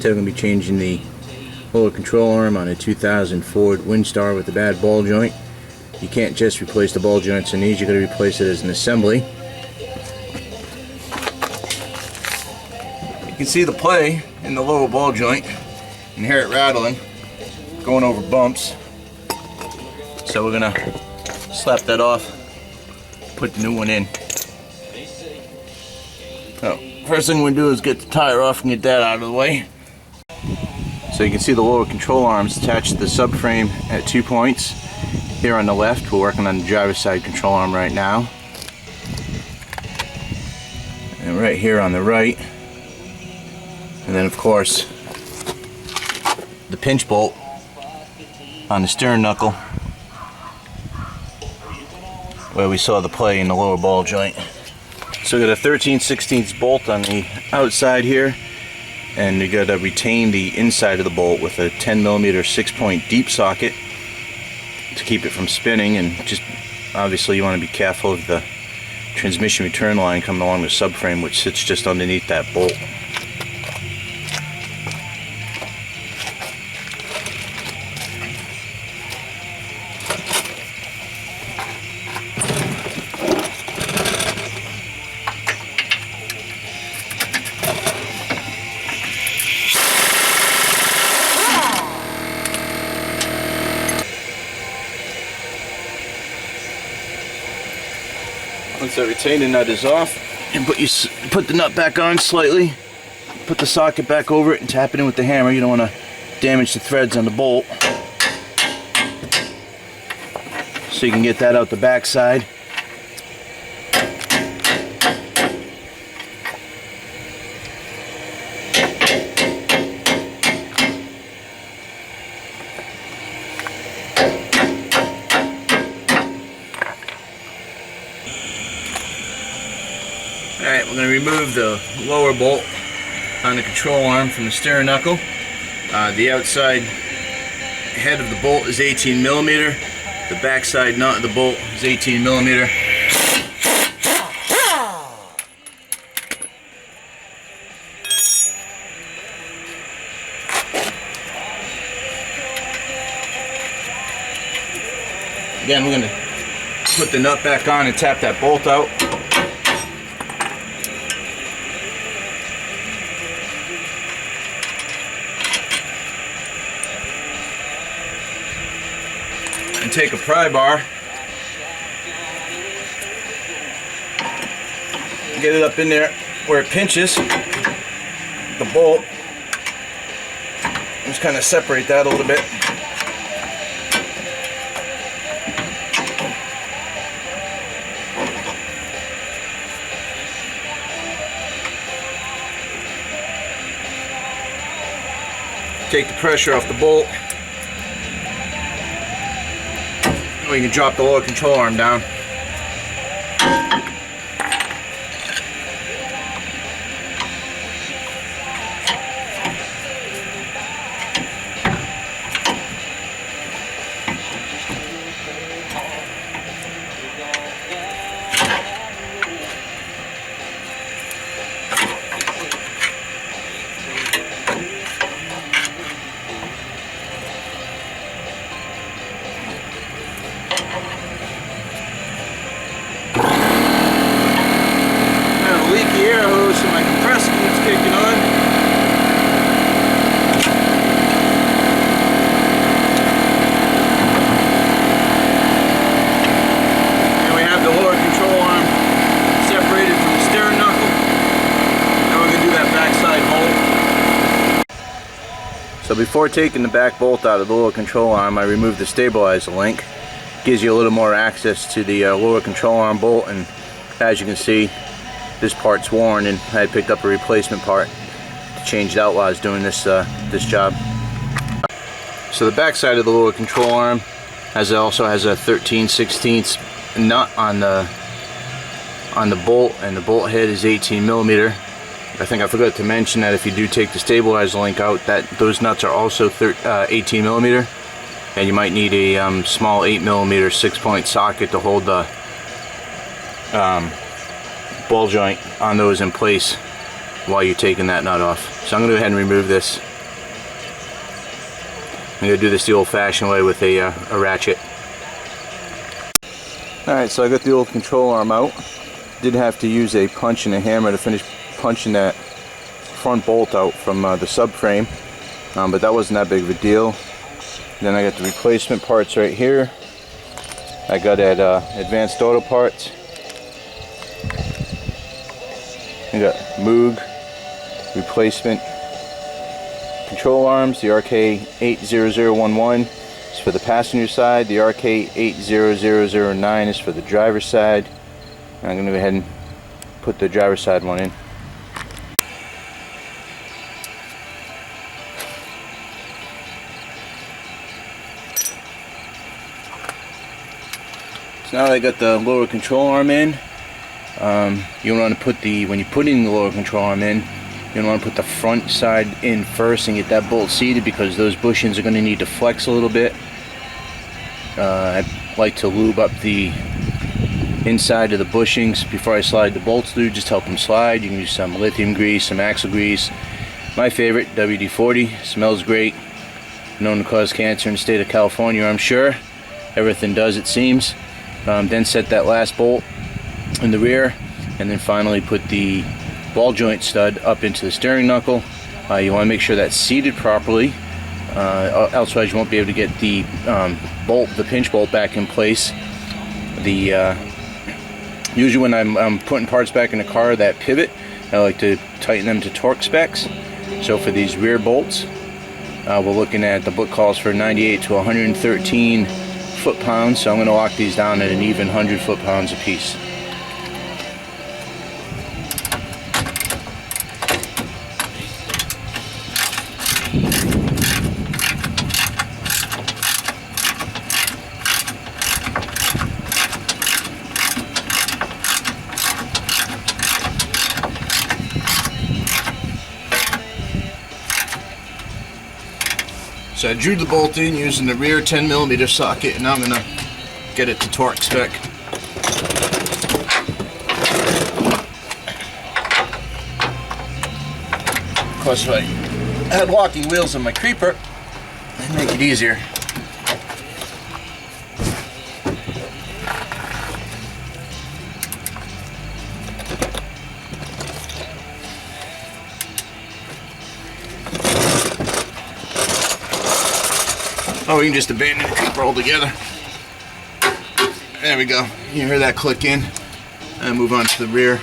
Today I'm going to be changing the lower control arm on a 2000 Ford Windstar with a bad ball joint. You can't just replace the ball joints in these, you're going to replace it as an assembly. You can see the play in the lower ball joint. You can hear it rattling, going over bumps. So we're going to slap that off, put the new one in. So, first thing we're going to do is get the tire off and get that out of the way. So you can see the lower control arms attached to the subframe at 2 points. Here on the left, we're working on the driver's side control arm right now. And right here on the right. And then of course, the pinch bolt on the steering knuckle, where we saw the play in the lower ball joint. So we got a 13/16 bolt on the outside here, and you got to retain the inside of the bolt with a 10mm 6-point deep socket to keep it from spinning. And just obviously you want to be careful of the transmission return line coming along the subframe, which sits just underneath that bolt. Once that retaining nut is off, and put the nut back on slightly, put the socket back over it and tap it in with the hammer. You don't want to damage the threads on the bolt. So you can get that out the back side. Alright, we're going to remove the lower bolt on the control arm from the steering knuckle. The outside head of the bolt is 18mm. The backside nut of the bolt is 18mm. Again, we're going to put the nut back on and tap that bolt out. And take a pry bar, get it up in there where it pinches the bolt. Just kind of separate that a little bit. Take the pressure off the bolt. We can drop the lower control arm down. Leaky air hose, so my compressor keeps kicking on. And we have the lower control arm separated from the steering knuckle. Now we're going to do that backside bolt. So before taking the back bolt out of the lower control arm, I removed the stabilizer link. Gives you a little more access to the lower control arm bolt, and as you can see, this part's worn, and I had picked up a replacement part to change it out while I was doing this job. So the back side of the lower control arm also has a 13/16 nut on the bolt, and the bolt head is 18mm. I think I forgot to mention that if you do take the stabilizer link out, that those nuts are also 18mm, and you might need a small 8mm 6-point socket to hold the ball joint on those in place while you're taking that nut off. So I'm going to go ahead and remove this. I'm going to do this the old-fashioned way with a ratchet. Alright, so I got the old control arm out. Did have to use a punch and a hammer to finish punching that front bolt out from the subframe, but that wasn't that big of a deal. Then I got the replacement parts right here. I got at Advanced Auto Parts. I got Moog replacement control arms. The RK80011 is for the passenger side. The RK80009 is for the driver's side. And I'm going to go ahead and put the driver's side one in. So now that I got the lower control arm in, you want to put when you're putting the lower control arm in, you want to put the front side in first and get that bolt seated, because those bushings are going to need to flex a little bit. I like to lube up the inside of the bushings before I slide the bolts through, just help them slide. You can use some lithium grease, some axle grease. My favorite, WD-40, smells great. Known to cause cancer in the state of California, I'm sure. Everything does, it seems. Then set that last bolt in the rear, and then finally put the ball joint stud up into the steering knuckle. You want to make sure that's seated properly, elsewise you won't be able to get the pinch bolt back in place. Usually when I'm putting parts back in the car that pivot, I like to tighten them to torque specs. So for these rear bolts, we're looking at, the book calls for 98 to 113 foot-pounds, so I'm going to lock these down at an even 100 foot-pounds a piece. So I drew the bolt in using the rear 10mm socket, and now I'm going to get it to torque spec. Of course, if I had walking wheels on my creeper, it'd make it easier. Oh, we can just abandon the creeper altogether. There we go. You hear that click in, and move on to the rear.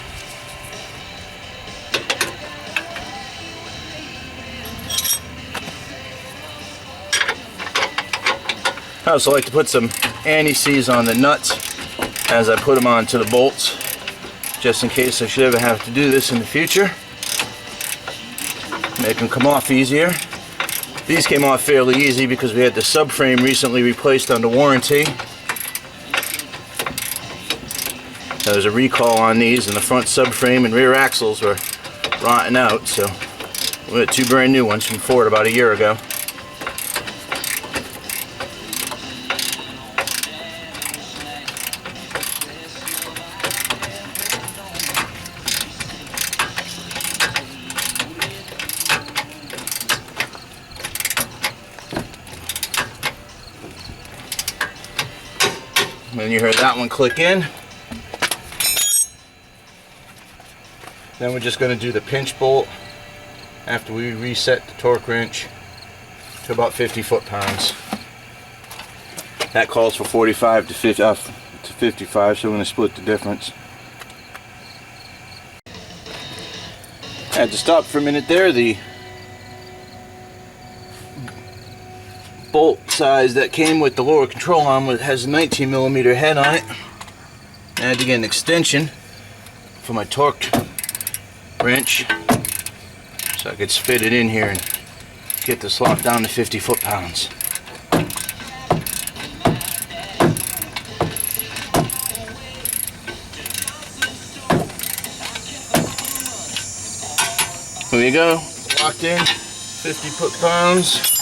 I also like to put some anti-seize on the nuts as I put them onto the bolts, just in case I should ever have to do this in the future. Make them come off easier. These came off fairly easy because we had the subframe recently replaced under warranty. There was a recall on these, and the front subframe and rear axles were rotting out, so we had two brand new ones from Ford about a year ago. Then you heard that one click in. Then we're just going to do the pinch bolt after we reset the torque wrench to about 50 foot-pounds. That calls for 45 to 55, so we're going to split the difference. I had to stop for a minute there. The bolt size that came with the lower control arm has a 19mm head on it. I had to get an extension for my torque wrench so I could fit it in here and get this locked down to 50 foot-pounds. There you go, locked in, 50 foot-pounds.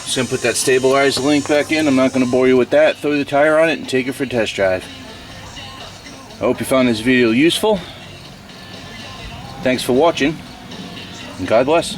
Just going to put that stabilizer link back in. I'm not going to bore you with that. Throw the tire on it and take it for a test drive. I hope you found this video useful. Thanks for watching, and God bless.